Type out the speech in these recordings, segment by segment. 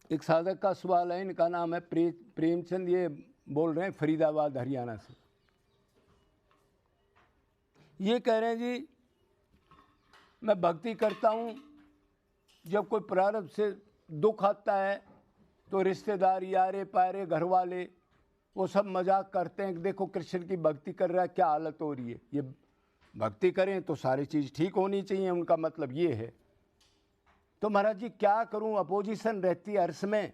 एक साधक का सवाल है, इनका नाम है प्रेमचंद, ये बोल रहे हैं फरीदाबाद हरियाणा से। ये कह रहे हैं जी मैं भक्ति करता हूँ, जब कोई प्रारब्ध से दुख आता है तो रिश्तेदार, यारे पारे, घर वाले वो सब मजाक करते हैं कि देखो कृष्ण की भक्ति कर रहा है, क्या हालत हो रही है। ये भक्ति करें तो सारी चीज़ ठीक होनी चाहिए, उनका मतलब ये है। तो महाराज जी क्या करूं, अपोजिशन रहती है हर समय।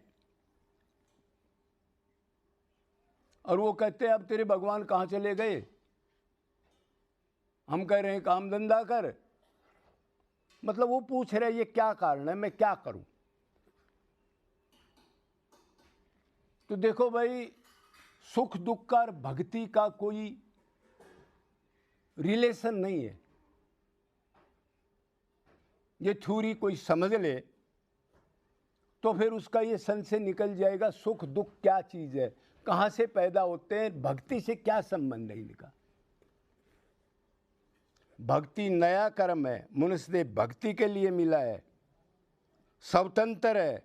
और वो कहते हैं अब तेरे भगवान कहाँ चले गए, हम कह रहे हैं काम धंधा कर। मतलब वो पूछ रहे ये क्या कारण है, मैं क्या करूं। तो देखो भाई, सुख दुख का और भक्ति का कोई रिलेशन नहीं है। ये थ्योरी कोई समझ ले तो फिर उसका ये संशय निकल जाएगा, सुख दुख क्या चीज है, कहां से पैदा होते हैं, भक्ति से क्या संबंध है इनका। भक्ति नया कर्म है, मनुष्य ने भक्ति के लिए मिला है, स्वतंत्र है।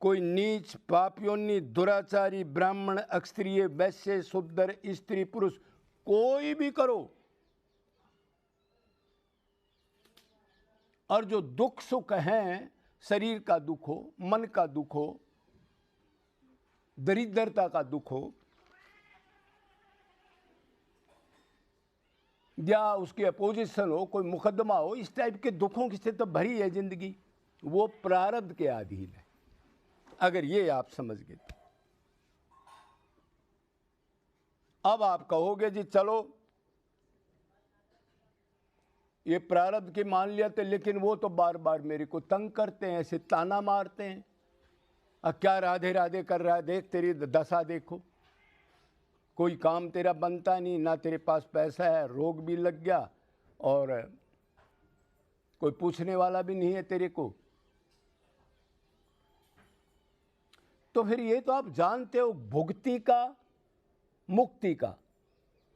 कोई नीच पापयोनि दुराचारी ब्राह्मण अक्षत्रिय वैश्य शूद्र स्त्री पुरुष कोई भी करो, और जो दुख सुख हैं, शरीर का दुख हो, मन का दुख हो, दरिद्रता का दुख हो, या उसकी अपोजिशन हो, कोई मुकदमा हो, इस टाइप के दुखों से तो भरी है जिंदगी, वो प्रारब्ध के अधीन है। अगर ये आप समझ गए तो अब आप कहोगे जी चलो ये प्रारब्ध के मान लिया थे, लेकिन वो तो बार बार मेरे को तंग करते हैं, ऐसे ताना मारते हैं, अब क्या राधे राधे कर रहा है, देख तेरी दशा देखो, कोई काम तेरा बनता नहीं, ना तेरे पास पैसा है, रोग भी लग गया और कोई पूछने वाला भी नहीं है तेरे को। तो फिर ये तो आप जानते हो, भुक्ति का मुक्ति का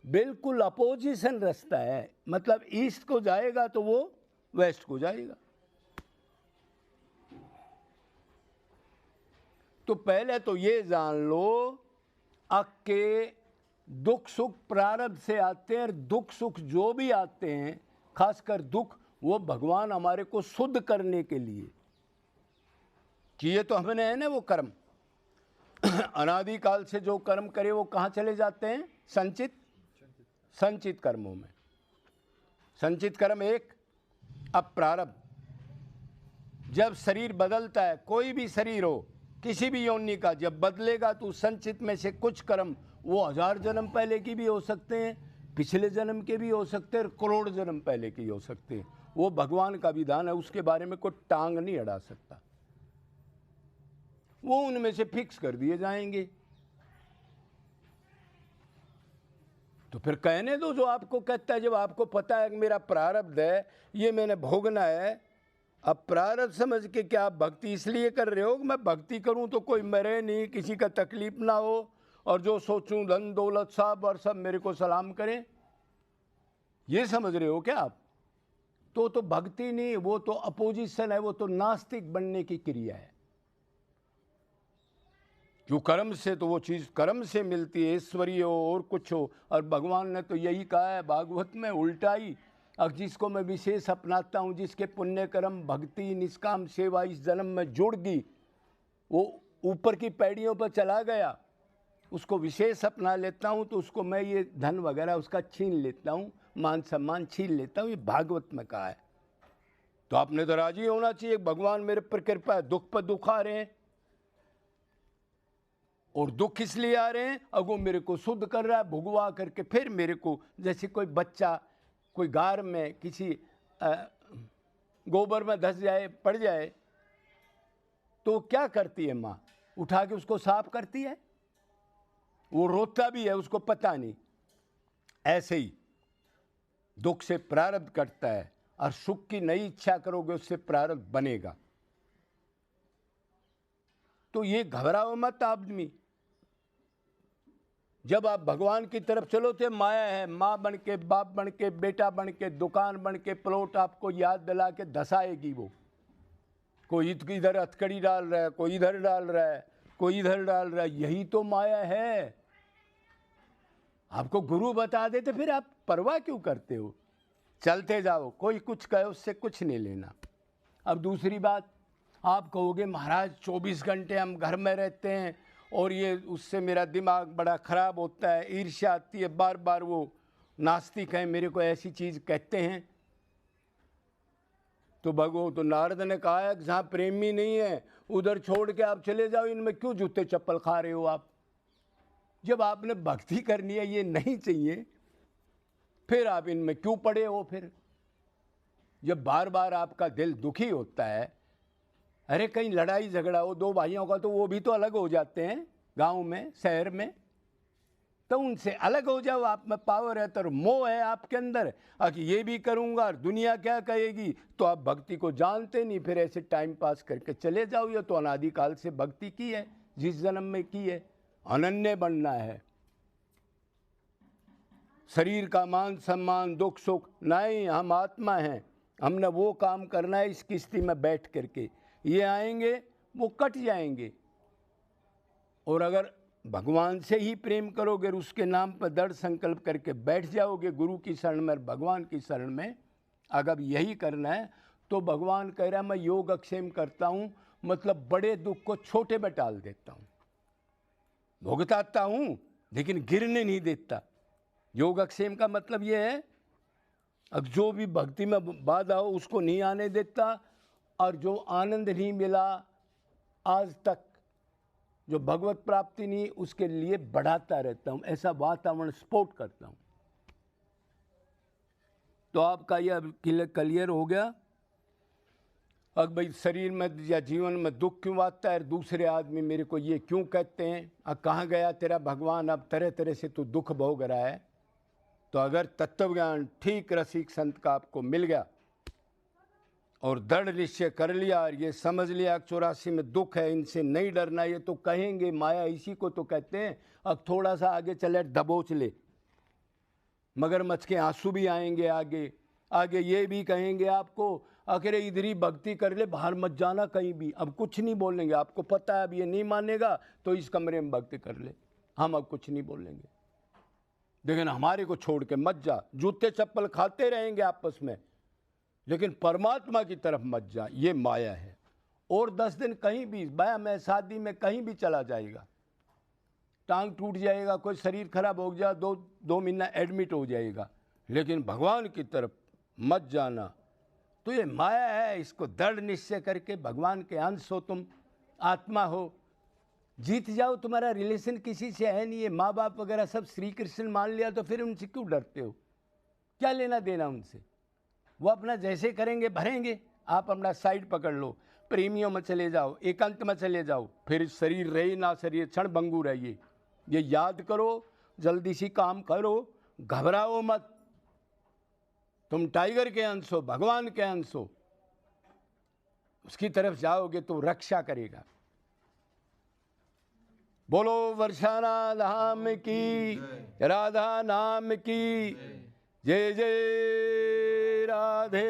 बिल्कुल अपोजिशन रास्ता है। मतलब ईस्ट को जाएगा तो वो वेस्ट को जाएगा। तो पहले तो ये जान लो कि दुख सुख प्रारब्ध से आते हैं, और दुख सुख जो भी आते हैं, खासकर दुख, वो भगवान हमारे को शुद्ध करने के लिए किए तो हमने है ना वो कर्म। अनादिकाल से जो कर्म करे वो कहाँ चले जाते हैं, संचित कर्मों में। संचित कर्म एक। अब प्रारब्ध, जब शरीर बदलता है, कोई भी शरीर हो किसी भी योनि का, जब बदलेगा तो संचित में से कुछ कर्म वो 1000 जन्म पहले की भी हो सकते हैं, पिछले जन्म के भी हो सकते हैं, और करोड़ जन्म पहले के हो सकते हैं। वो भगवान का विधान है, उसके बारे में कोई टांग नहीं अड़ा सकता, वो उनमें से फिक्स कर दिए जाएंगे। तो फिर कहने दो जो आपको कहता है, जब आपको पता है कि मेरा प्रारब्ध है, ये मैंने भोगना है। अब प्रारब्ध समझ के क्या आप भक्ति इसलिए कर रहे हो कि मैं भक्ति करूं तो कोई मरे नहीं, किसी का तकलीफ ना हो, और जो सोचूं धन दौलत सब और सब मेरे को सलाम करें, ये समझ रहे हो क्या आप? तो भक्ति नहीं, वो तो अपोजिशन है, वो तो नास्तिक बनने की क्रिया है। क्यों, कर्म से तो वो चीज़ कर्म से मिलती है, ईश्वरीय हो और कुछ हो। और भगवान ने तो यही कहा है भागवत में, उल्टा ही, अब जिसको मैं विशेष अपनाता हूँ, जिसके पुण्य कर्म भक्ति निष्काम सेवा इस जन्म में जुड़ गई, वो ऊपर की पैड़ियों पर चला गया, उसको विशेष अपना लेता हूँ, तो उसको मैं ये धन वगैरह उसका छीन लेता हूँ, मान सम्मान छीन लेता हूँ, ये भागवत में कहा है। तो आपने तो राजी होना चाहिए, भगवान मेरे पर कृपा है, दुख पर दुख आ रहे हैं, और दुख इसलिए आ रहे हैं, अब वो मेरे को शुद्ध कर रहा है, भुगवा करके फिर मेरे को, जैसे कोई बच्चा कोई गार में किसी गोबर में धंस जाए, पड़ जाए, तो क्या करती है माँ, उठा के उसको साफ करती है, वो रोता भी है, उसको पता नहीं। ऐसे ही दुख से प्रारब्ध कटता है, और सुख की नई इच्छा करोगे उससे प्रारब्ध बनेगा। तो ये घबराओ मत आदमी, जब आप भगवान की तरफ चलो तो माया है, माँ बन के, बाप बन के, बेटा बन के, दुकान बन के, प्लॉट आपको याद दिला के धसाएगी वो। कोई इधर हथकड़ी डाल रहा है, कोई इधर डाल रहा है, कोई इधर डाल रहा है। यही तो माया है। आपको गुरु बता देते फिर आप परवाह क्यों करते हो? चलते जाओ, कोई कुछ कहे उससे कुछ नहीं लेना। अब दूसरी बात, आप कहोगे महाराज 24 घंटे हम घर में रहते हैं और ये उससे मेरा दिमाग बड़ा ख़राब होता है, ईर्ष्या आती है, बार बार वो नास्तिक हैं मेरे को ऐसी चीज़ कहते हैं। तो नारद ने कहा है कि जहाँ प्रेमी नहीं है उधर छोड़ के आप चले जाओ, इनमें क्यों जूते चप्पल खा रहे हो आप? जब आपने भक्ति करनी है, ये नहीं चाहिए, फिर आप इनमें क्यों पड़े हो? फिर जब बार बार आपका दिल दुखी होता है, अरे कहीं लड़ाई झगड़ा हो दो भाइयों का तो वो भी तो अलग हो जाते हैं गांव में, शहर में, तो उनसे अलग हो जाओ। आप में पावर है तो मोह है आपके अंदर कि ये भी करूंगा और दुनिया क्या कहेगी, तो आप भक्ति को जानते नहीं, फिर ऐसे टाइम पास करके चले जाओ। ये तो अनादिकाल से भक्ति की है, जिस जन्म में की है। अनन्य बनना है। शरीर का मान सम्मान दुख सुख नहीं, हम आत्मा हैं, हमने वो काम करना है इस किश्ती में बैठ करके। ये आएंगे वो कट जाएंगे। और अगर भगवान से ही प्रेम करोगे, उसके नाम पर दृढ़ संकल्प करके बैठ जाओगे गुरु की शरण में, भगवान की शरण में, अगर यही करना है तो भगवान कह रहा है मैं योग अक्षेम करता हूँ, मतलब बड़े दुख को छोटे में टाल देता हूँ, भुगताता हूँ लेकिन गिरने नहीं देता। योग अक्षेम का मतलब ये है अब जो भी भक्ति में बाधा हो उसको नहीं आने देता, और जो आनंद नहीं मिला आज तक, जो भगवत प्राप्ति नहीं, उसके लिए बढ़ाता रहता हूँ, ऐसा वातावरण स्पोर्ट करता हूँ। तो आपका यह क्लियर हो गया। अब भाई शरीर में या जीवन में दुख क्यों आता है, दूसरे आदमी मेरे को ये क्यों कहते हैं, अब कहाँ गया तेरा भगवान, अब तरह तरह से तू दुख भोग रहा है। तो अगर तत्व ज्ञान ठीक रसिक संत का आपको मिल गया और दृढ़ निश्चय कर लिया और ये समझ लिया 84 में दुख है, इनसे नहीं डरना, ये तो कहेंगे माया, इसी को तो कहते हैं। अब थोड़ा सा आगे चले दबोच ले, मगरमच्छ के आंसू भी आएंगे आगे आगे, ये भी कहेंगे आपको अरे इधर ही भक्ति कर ले, बाहर मत जाना कहीं भी। अब कुछ नहीं बोलेंगे, आपको पता है अब ये नहीं मानेगा तो इस कमरे में भक्ति कर ले, हम अब कुछ नहीं बोलेंगे, लेकिन हमारे को छोड़ के मत जा। जूते चप्पल खाते रहेंगे आपस में, लेकिन परमात्मा की तरफ मत जा, ये माया है। और 10 दिन कहीं भी ब्याह में शादी में कहीं भी चला जाएगा, टांग टूट जाएगा, कोई शरीर खराब हो गया, 2 महीना एडमिट हो जाएगा, लेकिन भगवान की तरफ मत जाना। तो ये माया है, इसको दृढ़ निश्चय करके भगवान के अंश हो, तुम आत्मा हो, जीत जाओ। तुम्हारा रिलेशन किसी से है नहीं है, माँ बाप वगैरह सब श्री कृष्ण मान लिया तो फिर उनसे क्यों डरते हो? क्या लेना देना उनसे? वो अपना जैसे करेंगे भरेंगे, आप अपना साइड पकड़ लो, प्रेमियों में चले जाओ, एकांत में चले जाओ, फिर शरीर रहे ना शरीर, क्षण भंगुर रहिए। ये याद करो, जल्दी सी काम करो, घबराओ मत। तुम टाइगर के अंश हो, भगवान के अंश हो, उसकी तरफ जाओगे तो रक्षा करेगा। बोलो वर्षाना धाम की, राधा नाम की जय जय राधे।